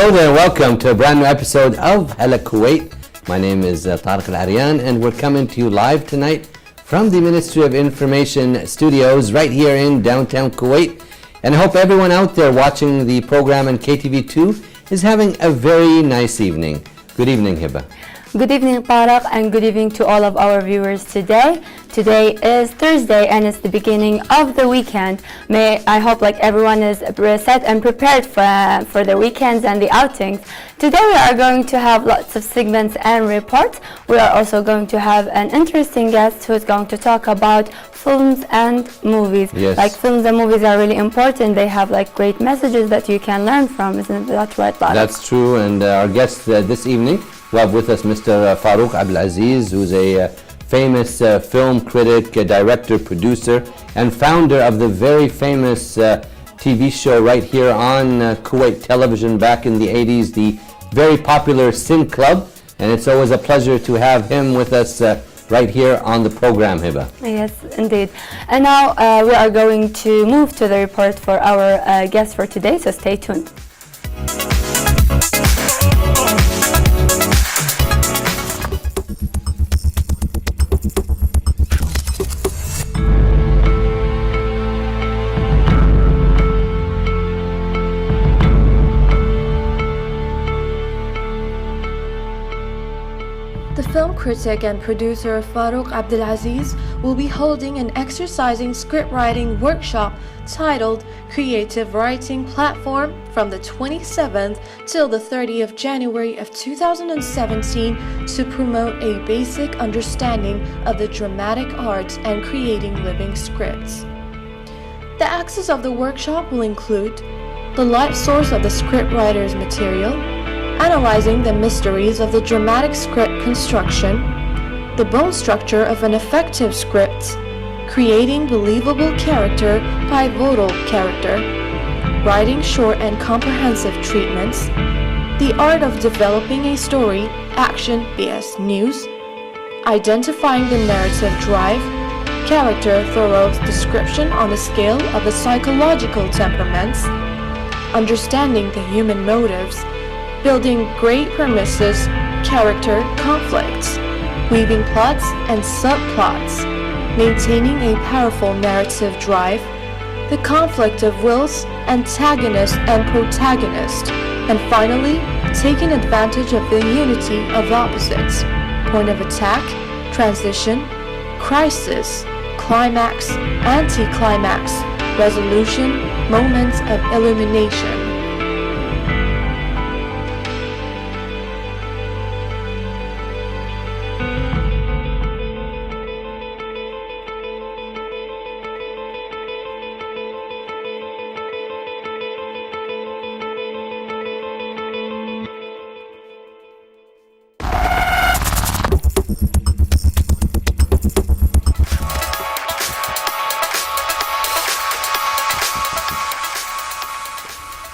Hello there, welcome to a brand new episode of Hala Kuwait. My name is Tariq العريان and we're coming to you live tonight from the Ministry of Information Studios right here in downtown Kuwait. And I hope everyone out there watching the program on KTV2 is having a very nice evening. Good evening, Wahbeh. Good evening, Tariq, and good evening to all of our viewers today. Today is Thursday and it's the beginning of the weekend. I hope like everyone is set and prepared for the weekends and the outings. Today we are going to have lots of segments and reports. We are also going to have an interesting guest who is going to talk about films and movies. Yes. Like films and movies are really important. They have like great messages that you can learn from. Isn't that right, Tariq? That's true, and our guest this evening, we have with us Mr. Farooq Abdulaziz, who's a famous film critic, director, producer, and founder of the very famous TV show right here on Kuwait television back in the 80s, the very popular Sin Club. And it's always a pleasure to have him with us right here on the program, Wahbeh. Yes, indeed. And now we are going to move to the report for our guest for today, so stay tuned. Film critic and producer Farooq Abdulaziz will be holding an exercising script writing workshop titled Creative Writing Platform from the 27th till the 30th of January of 2017 to promote a basic understanding of the dramatic arts and creating living scripts. The axis of the workshop will include the light source of the scriptwriter's material, analyzing the mysteries of the dramatic script construction, the bone structure of an effective script, creating believable character by pivotal character, writing short and comprehensive treatments, the art of developing a story, action vs. news, identifying the narrative drive, character thorough description on the scale of the psychological temperaments, understanding the human motives, building great premises, character conflicts, weaving plots and subplots, maintaining a powerful narrative drive, the conflict of wills, antagonist and protagonist, and finally, taking advantage of the unity of opposites, point of attack, transition, crisis, climax, anticlimax, resolution, moments of illumination.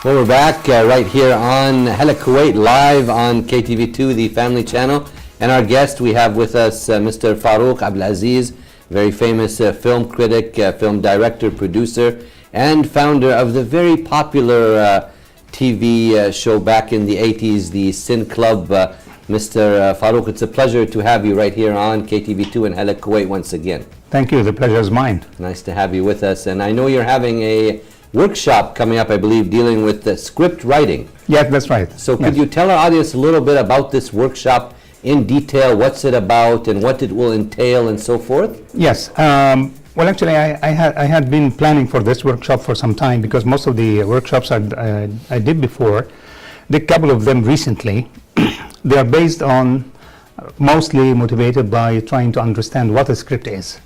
Well, we're back right here on Hala Kuwait, live on KTV2, the family channel. And our guest, we have with us Mr. Farooq Abdulaziz, very famous film critic, film director, producer, and founder of the very popular TV show back in the 80s, the Sin Club. Mr. Farooq, it's a pleasure to have you right here on KTV2 and Hala Kuwait once again. Thank you, the pleasure is mine. Nice to have you with us. And I know you're having a workshop coming up, I believe, dealing with script writing. Yeah, that's right. So could you tell our audience a little bit about this workshop in detail, what's it about and what it will entail and so forth? Yes. Well, actually, I had been planning for this workshop for some time because most of the workshops I did before, did a couple of them recently. They are based on, mostly motivated by trying to understand what a script is.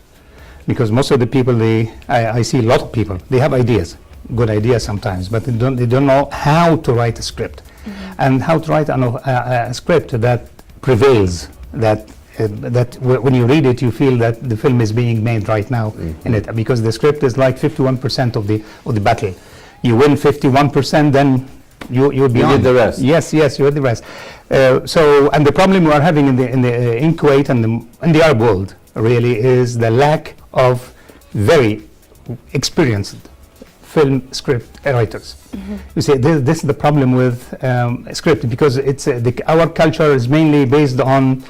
Because most of the people, I see a lot of people, they have ideas, good ideas sometimes, but they don't know how to write a script. And how to write a script that prevails, that when you read it, you feel that the film is being made right now in it, because the script is like 51% of the battle. You win 51%, then you'll be on. You did the rest. Yes, you did the rest. And the problem we are having in Kuwait and in the Arab world really is the lack of very experienced film script writers. You see, this is the problem with script, because it's our culture is mainly based on,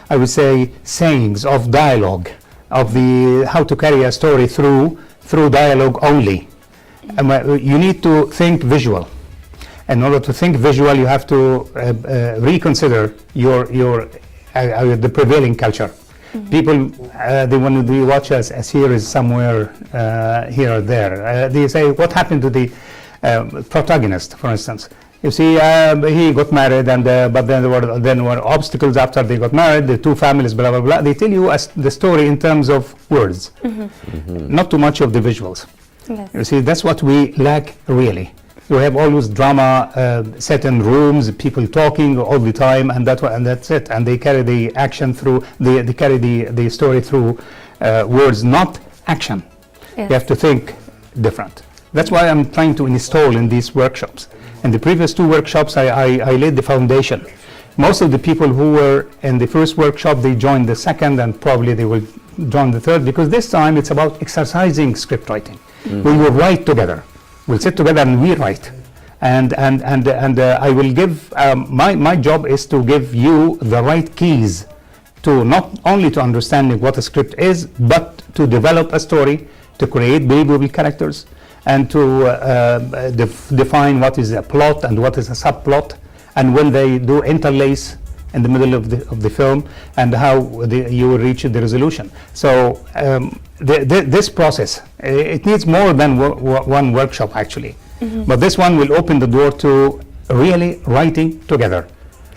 I would say, sayings of dialogue, of the how to carry a story through dialogue only. You need to think visual. In order to think visual, you have to reconsider the prevailing culture. People, when they watch a series somewhere here or there, they say, what happened to the protagonist, for instance? You see, he got married, and but then there were obstacles after they got married, the two families, blah, blah, blah. They tell you the story in terms of words, not too much of the visuals. Yes. You see, that's what we lack, really. You have always drama set in rooms, people talking all the time, and that's it. And they carry the action through, they carry the story through words, not action. Yes. You have to think different. That's why I'm trying to install in these workshops. In the previous two workshops, I laid the foundation. Most of the people who were in the first workshop, they joined the second, and probably they will join the third, because this time it's about exercising script writing. We will write together. We'll sit together and we write, and I will give my job is to give you the right keys to not only to understanding what a script is, but to develop a story, to create believable characters, and to define what is a plot and what is a subplot, and when they do interlace in the middle of the film, and how you will reach the resolution. So this process, it needs more than one workshop actually, but this one will open the door to really writing together.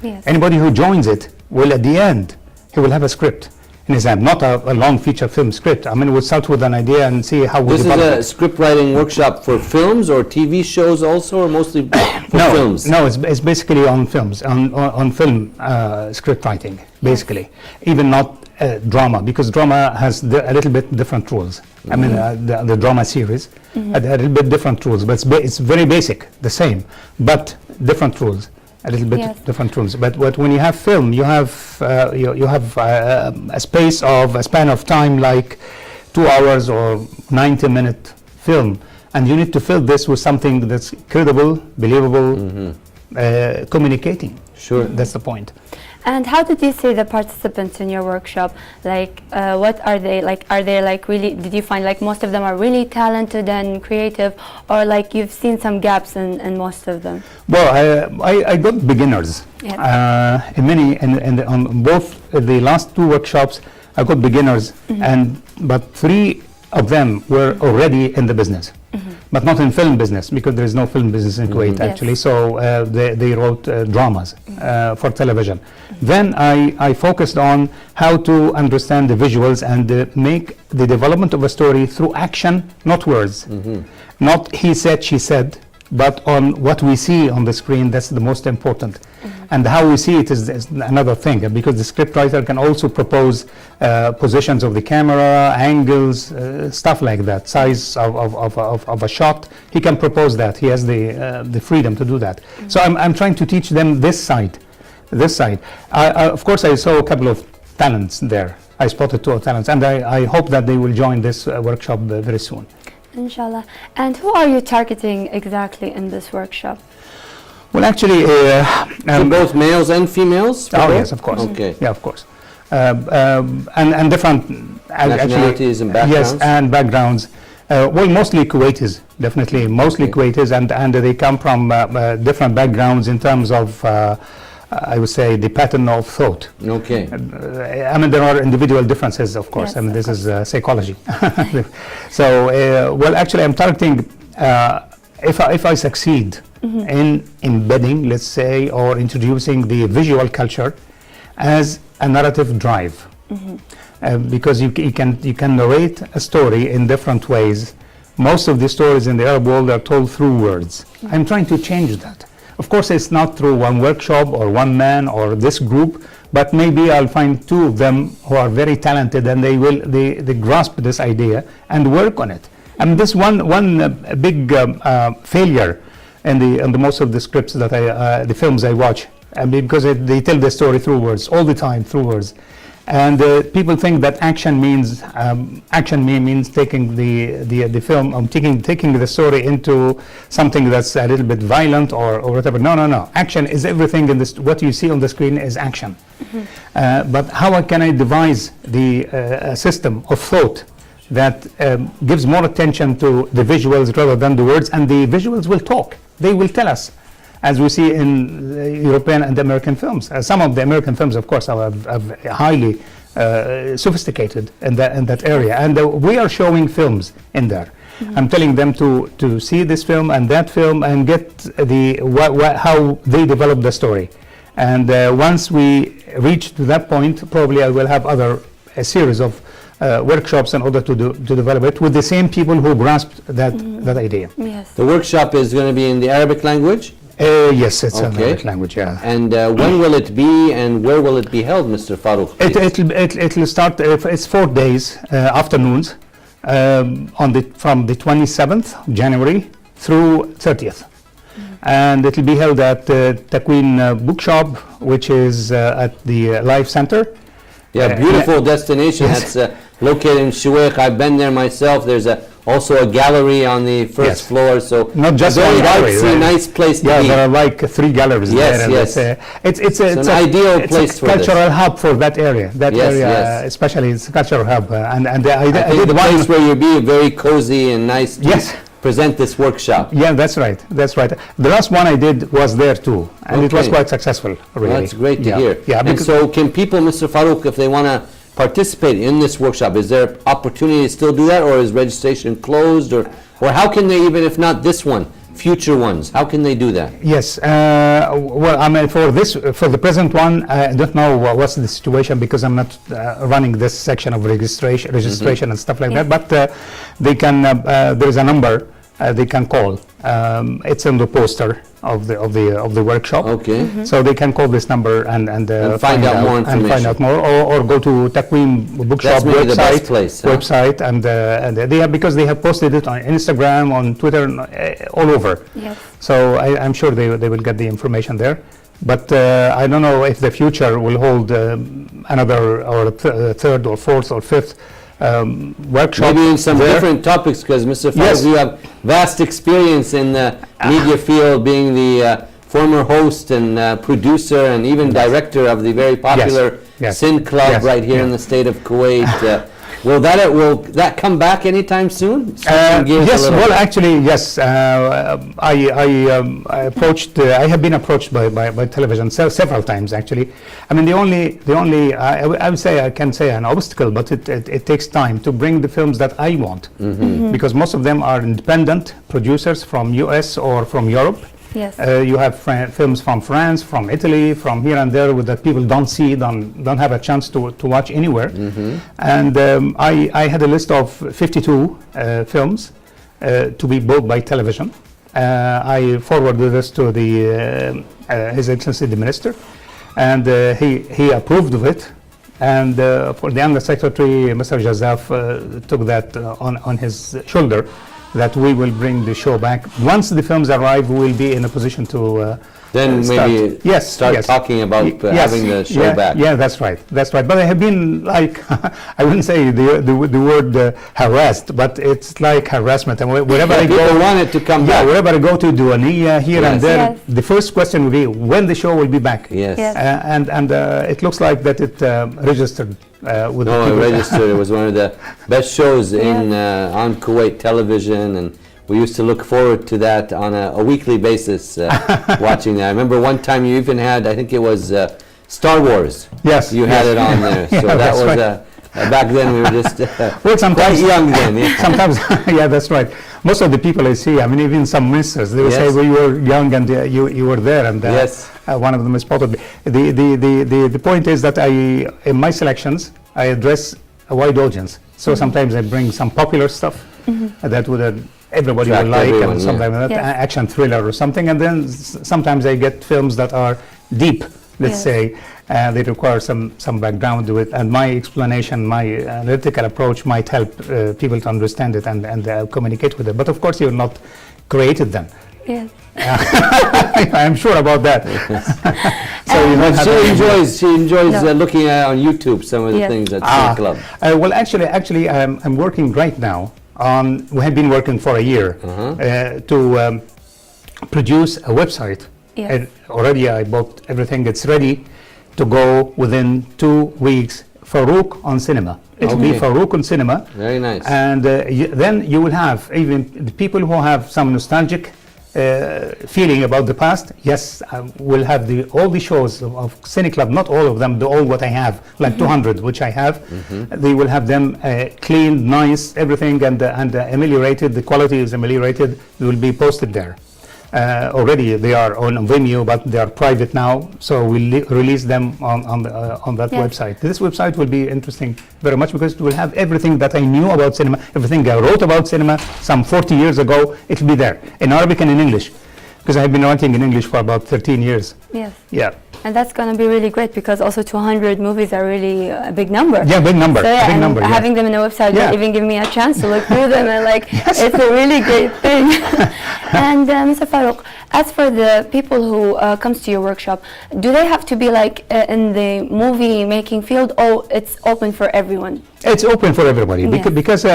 Yes. Anybody who joins it will, at the end, he will have a script in his hand, not a long feature film script. I mean, we'll start with an idea and see how we This is develop a script writing workshop for films or TV shows also, or mostly for films? No, it's basically on films, on film script writing, basically. Even not drama, because drama has a little bit different rules. I mean, the drama series, a little bit different rules, but it's very basic, the same, but different rules. A little bit different rules, but when you have film, you have a span of time like 2 hours or 90-minute film, and you need to fill this with something that's credible, believable, communicating. Sure, that's the point. And how did you see the participants in your workshop? Like, what are they like? Are they like really? Did you find like most of them are really talented and creative, or like you've seen some gaps in most of them? Well, I got beginners. Yes. On both the last two workshops, I got beginners, but 3 of them were already in the business. But not in film business, because there is no film business in Kuwait actually. Yes. So they wrote dramas for television. Then I focused on how to understand the visuals and make the development of a story through action, not words. Not he said, she said, but on what we see on the screen. That's the most important. And how we see it is another thing, because the scriptwriter can also propose positions of the camera, angles, stuff like that, size of a shot. He can propose that. He has the freedom to do that. So I'm trying to teach them this side. Of course, I saw a couple of talents there. I spotted 2 talents, and I hope that they will join this workshop very soon. Inshallah. And who are you targeting exactly in this workshop? Well, actually, So both males and females? oh yes, of course. Okay. Yeah, of course. And different Nationalities and backgrounds? Yes, and backgrounds. Well, mostly Kuwaitis, definitely. Mostly Kuwaitis, and they come from different backgrounds in terms of, I would say, the pattern of thought. Okay. I mean, there are individual differences, of course. Yes, I mean, of this is psychology. So, well, actually, I'm targeting, if I succeed in embedding, let's say, or introducing the visual culture as a narrative drive. Because you can narrate a story in different ways. Most of the stories in the Arab world are told through words. I'm trying to change that. Of course, it's not through one workshop or one man or this group, but maybe I'll find 2 of them who are very talented, and they grasp this idea and work on it. And this one big failure in the most of the scripts that the films I watch, because they tell the story through words all the time, through words. And people think that action means taking the film, taking the story into something that's a little bit violent or whatever. No. Action is everything in this. What you see on the screen is action. But how can I devise the system of thought that gives more attention to the visuals rather than the words? And the visuals will talk. They will tell us, as we see in European and American films. Some of the American films, of course, are highly sophisticated in that area. And we are showing films in there. I'm telling them to see this film and that film and get how they develop the story. And once we reach to that point, probably I will have a series of workshops in order to develop it with the same people who grasped that idea. Yes. The workshop is going to be in the Arabic language? Yes, it's an Arabic language, yeah. And when will it be and where will it be held, Mr. Farouk? It'll start, it's 4 days, afternoons, from the 27th January through 30th. And it'll be held at Takwin Bookshop, which is at the Life Center. Yeah, beautiful destination. Yes. That's located in Shuwaikh. I've been there myself. There's also a gallery on the first floor. So not just very one gallery, artsy, right? nice place to be. Yeah, there are like 3 galleries there. And it's an ideal place for this. Cultural hub for that area. Especially it's a cultural hub. And I did the place where you'll be very cozy and nice to present this workshop. Yeah, that's right. The last one I did was there too, and it was quite successful, really. Well, that's great to hear. Yeah, and so can people, Mr. Farouk, if they want to participate in this workshop, is there opportunity to still do that, or is registration closed, or how can they, even if not this one, future ones, how can they do that? Yes, well, I mean, for the present one, I don't know what's the situation because I'm not running this section of registration and stuff like that, but they can, there is a number they can call. It's in the poster of the workshop. Okay. So they can call this number and find out more information. And find out more, or go to Takwin Bookshop website. The best place, website, and they have, because they have posted it on Instagram, on Twitter, all over. Yes. So I'm sure they will get the information there. But I don't know if the future will hold another or third or fourth or fifth workshop. Maybe in some different topics, because Mr. Farouk, you have vast experience in the media field, being the former host and producer and even director of the very popular Sin Club right here in the state of Kuwait. Will that come back anytime soon? Yes, well, actually, yes. I have been approached by television several times, actually. I mean, the only I would say, I can say an obstacle, but it takes time to bring the films that I want, because most of them are independent producers from US or from Europe. Yes. You have films from France, from Italy, from here and there that people don't have a chance to watch anywhere. And I had a list of 52 films to be bought by television. I forwarded this to His Excellency the Minister, and he approved of it. And for the Undersecretary, Mr. Jazaf, took that on his shoulder, that we will bring the show back. Once the films arrive, we will be in a position to then maybe start talking about having the show back. Yeah, that's right. But I have been like, I wouldn't say the word harassed, but it's like harassment. And wherever I go, people want it to come back. Wherever I go to Duania, here and there, the first question will be when the show will be back. Yes. And it looks like that it registered. It registered. It was one of the best shows on Kuwait television, and we used to look forward to that on a weekly basis, watching that. I remember one time you even had, I think it was Star Wars. Yes. You had it on there. So that was back then we were just quite young then. Yeah. Sometimes, that's right. Most of the people I see, I mean, even some ministers, they will say, well, you were young and you were there, and one of them is spotted. The point is that in my selections, I address a wide audience. So sometimes I bring some popular stuff that would everybody will like, and sometimes action thriller or something, and then sometimes I get films that are deep, let's say. They require some background to it, and my explanation, my analytical approach might help people to understand it and communicate with it. But of course, you're not created them. Yes. I'm sure about that. So you don't have to- She enjoys No. looking at on YouTube some of the Yes. things at Cinema Club. Well, actually, I'm working right now on. We have been working for a year to produce a website. Yes. And already I bought everything. It's ready to go within 2 weeks. Farouk on cinema. It will be Okay. Farouk on cinema. Very nice. And then you will have even the people who have some nostalgic feeling about the past. Yes, we'll have all the shows of Cine Club, not all of them, all what I have, like 200, which I have. They will have them clean, nice, everything, and ameliorated. The quality is ameliorated. They will be posted there. Already they are on Vimeo, but they are private now, so we'll release them on that Yes. website. This website will be interesting very much because it will have everything that I knew about cinema, everything I wrote about cinema some 40 years ago. It will be there in Arabic and in English, because I have been writing in English for about 13 years. Yes. Yeah. And that's going to be really great because also 200 movies are really a big number. Yeah, big number. So yeah, big and number. Yeah. having them in a website Yeah. will even give me a chance to look through them and like it's a really great thing. And Mr. Farouk, as for the people who comes to your workshop, do they have to be like in the movie making field or it's open for everyone? It's open for everybody Yeah. because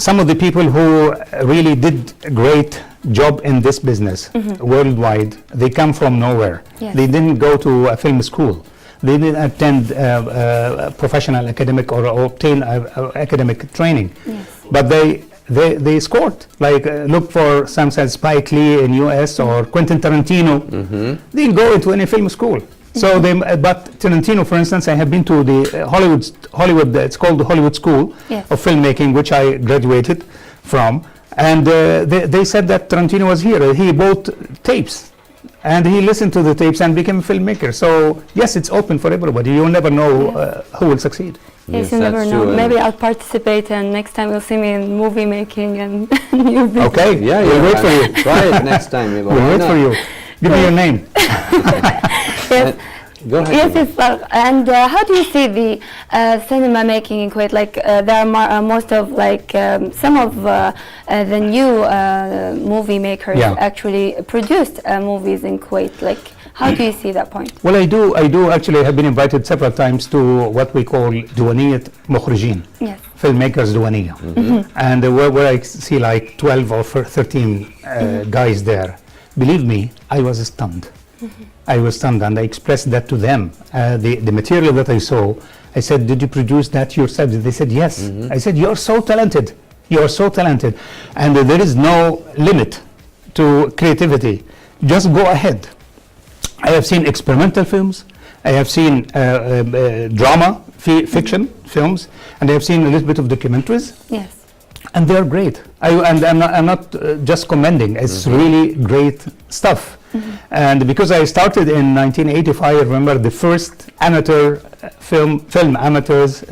some of the people who really did a great job in this business worldwide, they come from nowhere. Yes. They didn't go to a film school. They didn't attend professional academic or obtain academic training. Yes. But they scored. Like look for some said Spike Lee in US or Quentin Tarantino. They'll go into any film school. So but Tarantino, for instance, I have been to the Hollywood. It's called the Hollywood School Yes. of Filmmaking, which I graduated from. And they said that Tarantino was here. He bought tapes. And he listened to the tapes and became a filmmaker. So yes, it's open for everybody. You'll never know who will succeed. Yes, you never that's know. true. Maybe I'll participate and next time you'll see me in movie making and new business. Okay. Yeah, We'll wait for you. Try it next time. Maybe. We'll wait for you. Give me your name. Yes. Go ahead. Yes, yes, and how do you see the cinema making in Kuwait? Like there are most of like some of the new movie makers Yeah. actually produced movies in Kuwait. Like how do you see that point? Well, I do actually have been invited several times to what we call دوانية مخرجين. Yes. Filmmakers دوانية. And where I see like 12 or 13 guys there. Believe me, I was stunned. I was stunned and I expressed that to them. The material that I saw, I said, did you produce that yourself? They said, yes. I said, you're so talented. You're so talented. And there is no limit to creativity. Just go ahead. I have seen experimental films. I have seen drama, fiction films. And I have seen a little bit of documentaries. Yes. And they're great. I'm not just commending. It's really great stuff. And because I started in 1985, I remember the first amateur film amateurs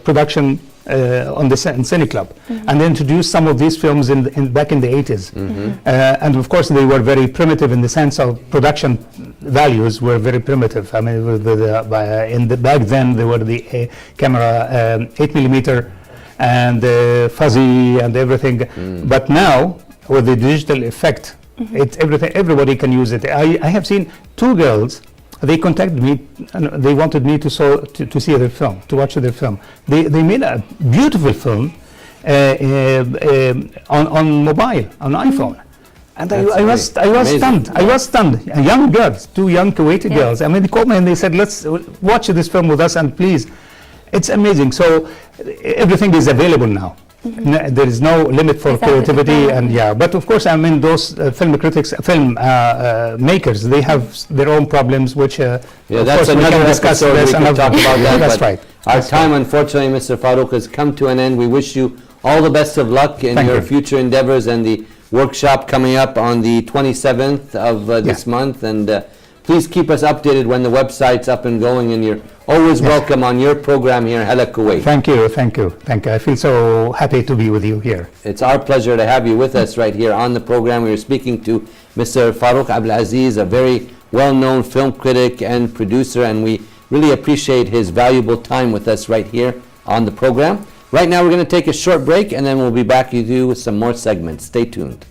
production on the Cine Club, and they introduced some of these films back in the 80s. And of course, they were very primitive in the sense of production values were very primitive. I mean, back then they were the camera 8 millimeter and fuzzy and everything. But now with the digital effect, it's everything. Everybody can use it. I have seen 2 girls. They contacted me and they wanted me to see their film, to watch their film. They made a beautiful film on mobile, on iPhone. And I was stunned. I was stunned. Young girls, 2 young Kuwaiti girls. I mean, they called me and they said, let's watch this film with us and please. It's amazing. So everything is available now. There is no limit for creativity, and but of course, I mean, those film critics, film makers, they have their own problems, which that's another episode. We can talk about that. That's but right. Our time, unfortunately, Mr. Farouk, has come to an end. We wish you all the best of luck in Thank your you. future endeavors and the workshop coming up on the 27th of this month. And please keep us updated when the website's up and going, and you're always welcome on your program here in Hala Kuwait. Thank you. I feel so happy to be with you here. It's our pleasure to have you with us right here on the program. We are speaking to Mr. Farouk Abdulaziz, a very well-known film critic and producer, and we really appreciate his valuable time with us right here on the program. Right now we're going to take a short break, and then we'll be back with you with some more segments. Stay tuned.